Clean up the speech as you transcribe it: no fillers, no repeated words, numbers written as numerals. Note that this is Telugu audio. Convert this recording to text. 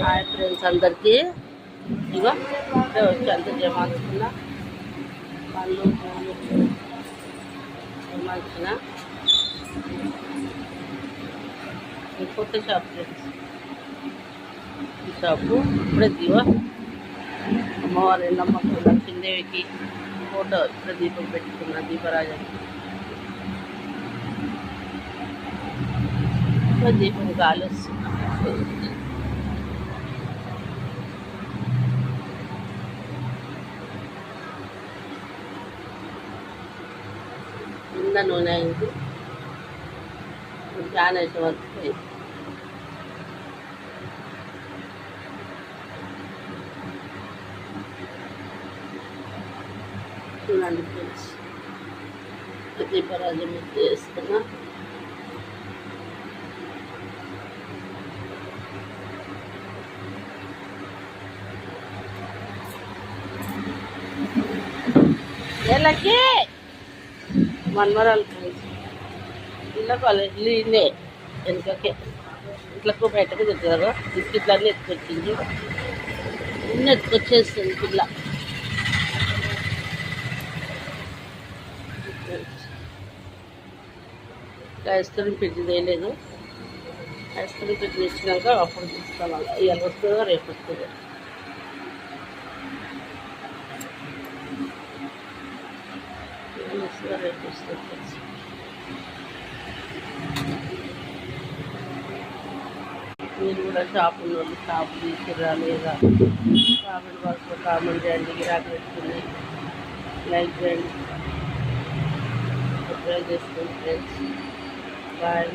హాయ్ ఫ్రెండ్స్ అందరికీ. ఇగో ఇప్పుడే వచ్చి అంత జమాల్చుకున్నా, పళ్ళు పూలు జమాల్చిన కొత్త షాప్ ఫ్రెండ్స్. ఈ షాపు ఇప్పుడే దివో అమ్మవారు ఎల్లమ్మకు లక్ష్మీదేవికి ఫోటో ఇప్పుడే దీపం పెట్టుకున్నా, దీపరాజం దీపం గాలి వస్తుంది. నిన్న నూనె అయింది, ఫ్యాన్ అయితే వరకు పోయింది. చూడండి ఫ్రెండ్స్, దీపరాజం చేస్తున్నా. వీళ్ళకి మన్మరాలు ఫ్రెండ్స్, ఇళ్ళకు ఇల్లు ఇల్లే వెనుకకే ఇట్లకు బయటకు తింటారు. బిస్కెట్లన్నీ ఎత్తుకొచ్చింది, ఇన్ని ఎత్తుకొచ్చేస్తుంది పిల్ల. ఐస్ క్రీమ్ పెట్టి చేయలేదు, ఐస్ క్రీమ్ పెట్టి తెచ్చినాక అప్పుడు తీస్తాను. ఇవాళ వస్తుందో రేపు వస్తుందో. రేపు వస్తుంది. మీరు కూడా షాపు వాళ్ళు షాపు తీసుకురా లేదా కామెంట్ బాక్స్లో కామెంట్ చేయండి. గిరాకీ పెట్టుకుని లైక్ చేయండి, సబ్స్క్రైబ్ చేసుకోండి ఫ్రెండ్స్. బాయ్.